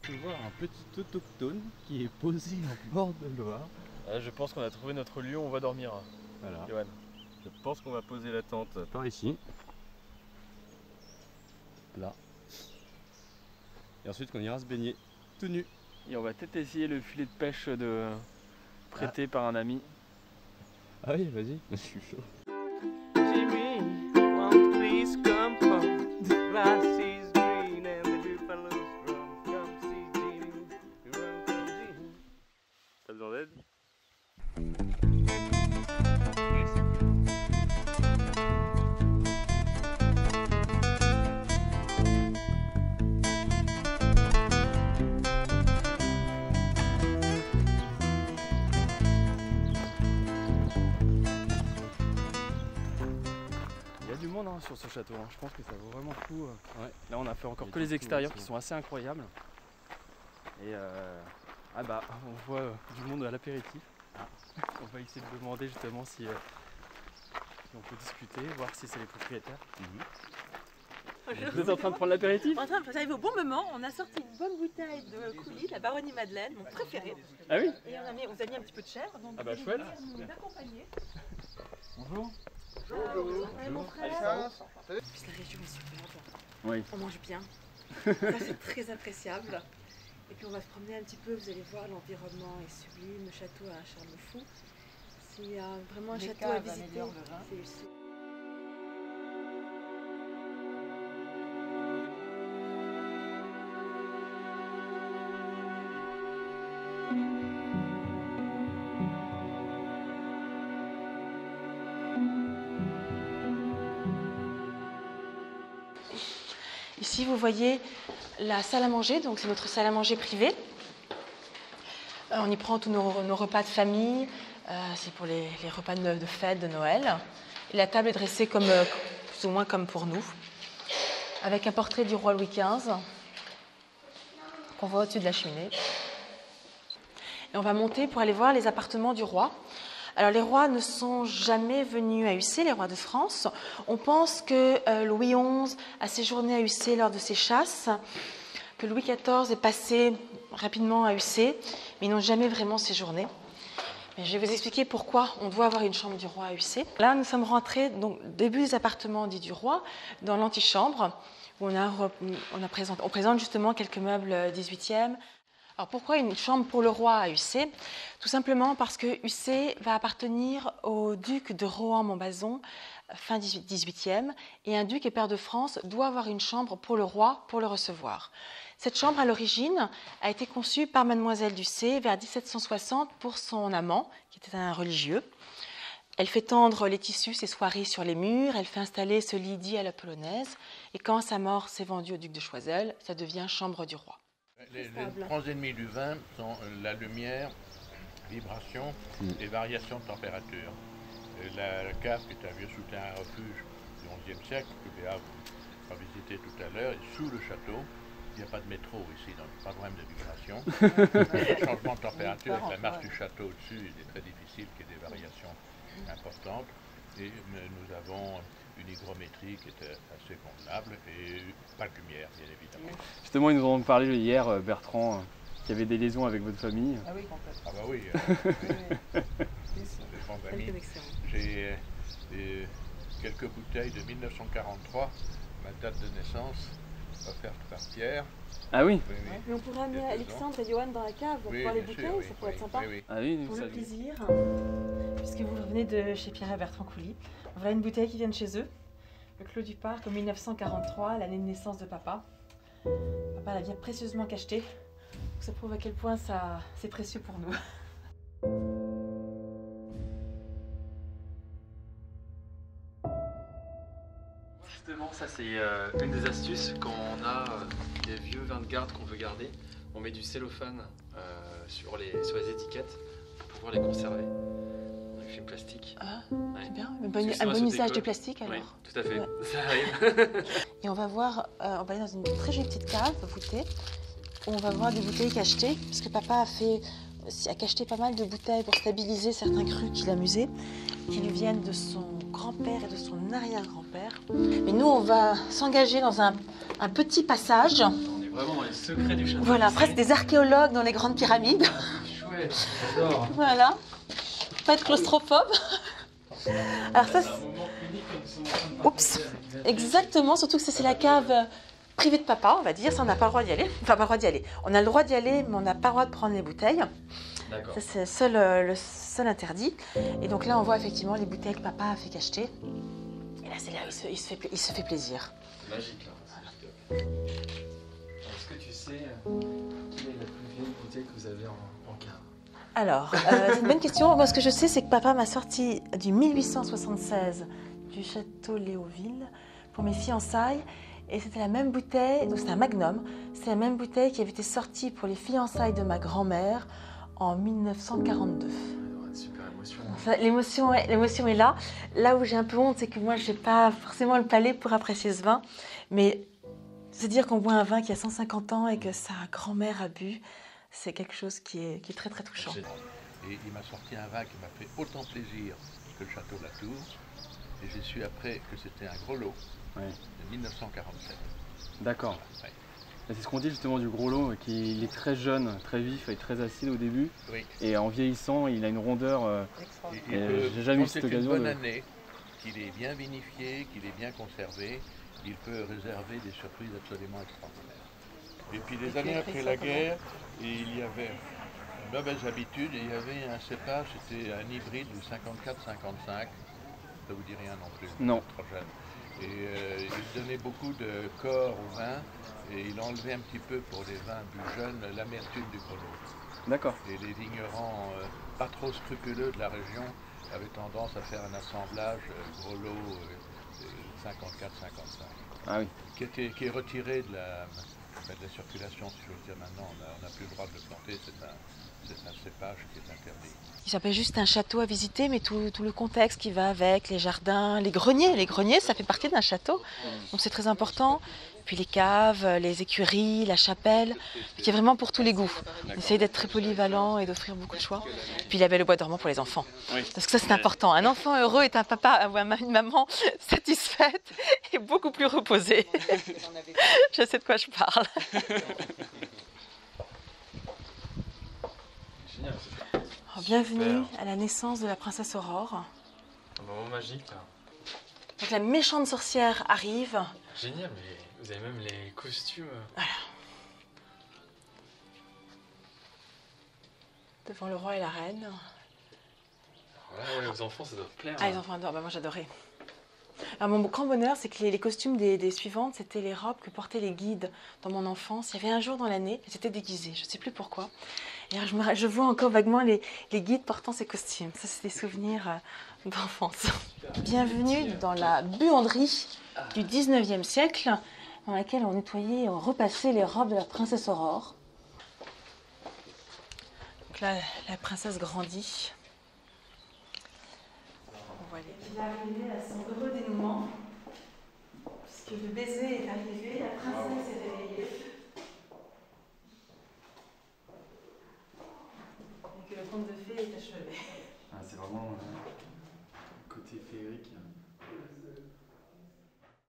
Je peux voir un petit autochtone qui est posé en bord de Loire. Je pense qu'on a trouvé notre lieu où on va dormir. Voilà. Johan. Je pense qu'on va poser la tente Par ici. Là. Et ensuite qu'on ira se baigner tout nu. Et on va peut-être essayer le filet de pêche prêté par un ami. Ah oui, vas-y, je suis chaud. Jimmy, won't please come home. The grass is green and the buffaloes roam. Come see Jimmy, run, come Jimmy. T'as besoin d'aide? Il y a du monde sur ce château, je pense que ça vaut vraiment le coup. Ouais. Là on a fait encore que les extérieurs qui sont assez incroyables. Et on voit du monde à l'apéritif. On va essayer de demander justement si on peut discuter, voir si c'est les propriétaires. Vous êtes en train de prendre l'apéritif? J'arrive au bon moment, on a sorti une bonne bouteille de coulis, la Baronnie Madeleine, mon préféré. Ah oui? Et on a mis un petit peu de chèvre, donc Ah bah chouette. nous accompagner. Bonjour. Mon frère. En plus, la région est superbe. Oui. On mange bien. Ça, c'est très appréciable. Et puis on va se promener un petit peu, vous allez voir, l'environnement est sublime, le château a un charme fou. C'est vraiment un château à visiter. C'est- Ici, vous voyez la salle à manger, donc c'est notre salle à manger privée. On y prend tous nos repas de famille, c'est pour les repas de fête, de Noël. Et la table est dressée plus ou moins comme pour nous, avec un portrait du roi Louis XV qu'on voit au-dessus de la cheminée. Et on va monter pour aller voir les appartements du roi. Alors les rois ne sont jamais venus à Ussé, les rois de France. On pense que Louis XI a séjourné à Ussé lors de ses chasses, que Louis XIV est passé rapidement à Ussé, mais ils n'ont jamais vraiment séjourné. Mais je vais vous expliquer pourquoi on doit avoir une chambre du roi à Ussé. Là, nous sommes rentrés, donc début des appartements dits du roi, dans l'antichambre, où on présente justement quelques meubles 18e. Alors pourquoi une chambre pour le roi à Ussé? Tout simplement parce que Ussé va appartenir au duc de Rohan-Montbazon, fin 18e, et un duc et pair de France doit avoir une chambre pour le roi pour le recevoir. Cette chambre, à l'origine, a été conçue par Mademoiselle d'Ussé vers 1760 pour son amant, qui était un religieux. Elle fait tendre les tissus, ses soieries sur les murs, elle fait installer ce lit dit à la polonaise, et quand sa mort s'est vendue au duc de Choiseul, ça devient chambre du roi. Les grands ennemis du vin sont la lumière, vibration et variation de température. La cave, qui est un vieux souterrain refuge du XIe siècle, que Béa vous a visité tout à l'heure, est sous le château. Il n'y a pas de métro ici, donc pas de problème de vibration. Le changement de température avec la marche du château au-dessus, il est très difficile qu'il y ait des variations importantes. Et nous avons une hygrométrie qui est assez convenable et pas de lumière, bien évidemment. Justement, ils nous ont parlé hier, Bertrand, qu'il y avait des liaisons avec votre famille. Ah oui, complètement. Ah bah oui, c'est bons amis. J'ai quelques bouteilles de 1943, ma date de naissance, offerte par Pierre. Ah oui? Oui, oui. Mais on pourrait amener Alexandre et Johan dans la cave pour Oui, voir les bien bouteilles, sûr, ça pourrait être sympa. Oui, oui. Ah oui, Pour ça- le plaisir, puisque vous revenez de chez Pierre et Bertrand Coulis, voilà une bouteille qui vient de chez eux, le Clos du Parc en 1943, l'année de naissance de papa. Papa l'a bien précieusement cacheté, donc ça prouve à quel point c'est précieux pour nous. Justement, ça c'est une des astuces quand on a des vieux vins de garde qu'on veut garder. On met du cellophane sur les étiquettes pour pouvoir les conserver. Avec film plastique. Ah, Ouais. c'est bien, Parce que un sinon, bon ça usage décolle. du plastique alors. Oui, tout à fait. Ouais. Ça arrive. Et on va voir, on va aller dans une très jolie petite cave voûtée, où on va voir des bouteilles cachetées, parce que papa a cacheté pas mal de bouteilles pour stabiliser certains crus qu'il amusait, qui lui viennent de son grand-père et de son arrière-grand-père. Mais nous, on va s'engager dans un petit passage. On est vraiment dans les secrets du château. Voilà, presque des archéologues dans les grandes pyramides. Chouette, j'adore. Voilà. Pas être claustrophobe. Alors ça, C'est un moment unique que nous sommes en train de partager oups, avec David. exactement, surtout que ça, c'est la cave privée de papa, on va dire. Ça, on n'a pas le droit d'y aller. Enfin, pas le droit d'y aller. On a le droit d'y aller, mais on n'a pas le droit de prendre les bouteilles. D'accord. Ça, c'est le seul interdit. Et donc là, on voit effectivement les bouteilles que papa a fait cacheter. Et là, c'est là où il se fait plaisir. C'est magique là, c'est magique. Est-ce que tu sais quelle est la plus vieille bouteille que vous avez en cave? Alors, c'est une bonne question. Moi, ce que je sais, c'est que papa m'a sorti du 1876 du château Léoville pour mes fiançailles. Et c'était la même bouteille, donc c'était un Magnum, c'est la même bouteille qui avait été sortie pour les fiançailles de ma grand-mère en 1942. Ça doit être super émotion. Enfin, l'émotion est là. Là où j'ai un peu honte, c'est que moi, je n'ai pas forcément le palais pour apprécier ce vin. Mais se dire qu'on boit un vin qui a 150 ans et que sa grand-mère a bu, c'est quelque chose qui est très, très touchant. Et il m'a sorti un vin qui m'a fait autant plaisir que le château Latour. Et j'ai su après que c'était un gros lot de 1947. D'accord. Ouais. C'est ce qu'on dit justement du gros lot, qu'il est très jeune, très vif et très acide au début. Oui. Et en vieillissant, il a une rondeur. J'ai jamais eu cette occasion C'est une de- bonne année, qu'il est bien vinifié, qu'il est bien conservé. Il peut réserver des surprises absolument extraordinaires. Et puis les années après la guerre, il y avait de mauvaises habitudes. Il y avait un cépage, c'était un hybride du 54-55. Ça vous dit rien non plus. Non. Trop jeune. Et il donnait beaucoup de corps au vin et il enlevait un petit peu pour les vins plus jeunes l'amertume du gros lot. D'accord. Et les vignerans pas trop scrupuleux de la région avaient tendance à faire un assemblage gros lot 54-55 Ah oui. qui est retiré de la circulation, si je veux dire. Maintenant, on n'a plus le droit de le planter, c'est un cépage qui est interdit. Il s'appelle juste un château à visiter, mais tout le contexte qui va avec, les jardins, les greniers. Les greniers, ça fait partie d'un château, donc c'est très important. Puis les caves, les écuries, la chapelle, qui est vraiment pour tous les goûts. On essaye d'être très polyvalent et d'offrir beaucoup de choix. Puis il y avait le bois dormant pour les enfants. Oui. Parce que ça, c'est important. Un enfant heureux est un papa ou une maman satisfaite et beaucoup plus reposée. Je sais de quoi je parle. Génial. Alors, bienvenue à la naissance de la princesse Aurore. Un moment magique là. Donc la méchante sorcière arrive. Génial, mais vous avez même les costumes. Devant le roi et la reine. Voilà, ouais, aux enfants, ça doit plaire. Ah, les enfants adorent, bah, moi j'adorais. Alors mon grand bonheur, c'est que les costumes des suivantes, c'était les robes que portaient les guides dans mon enfance. Il y avait un jour dans l'année, elles étaient déguisées, je ne sais plus pourquoi. Et alors, je vois encore vaguement les guides portant ces costumes. Ça, c'est des souvenirs d'enfance. Bienvenue dans la buanderie du 19e siècle, dans laquelle on nettoyait et on repassait les robes de la princesse Aurore. Donc là, la princesse grandit. Il est arrivé à son heureux dénouement, puisque le baiser est arrivé, la princesse est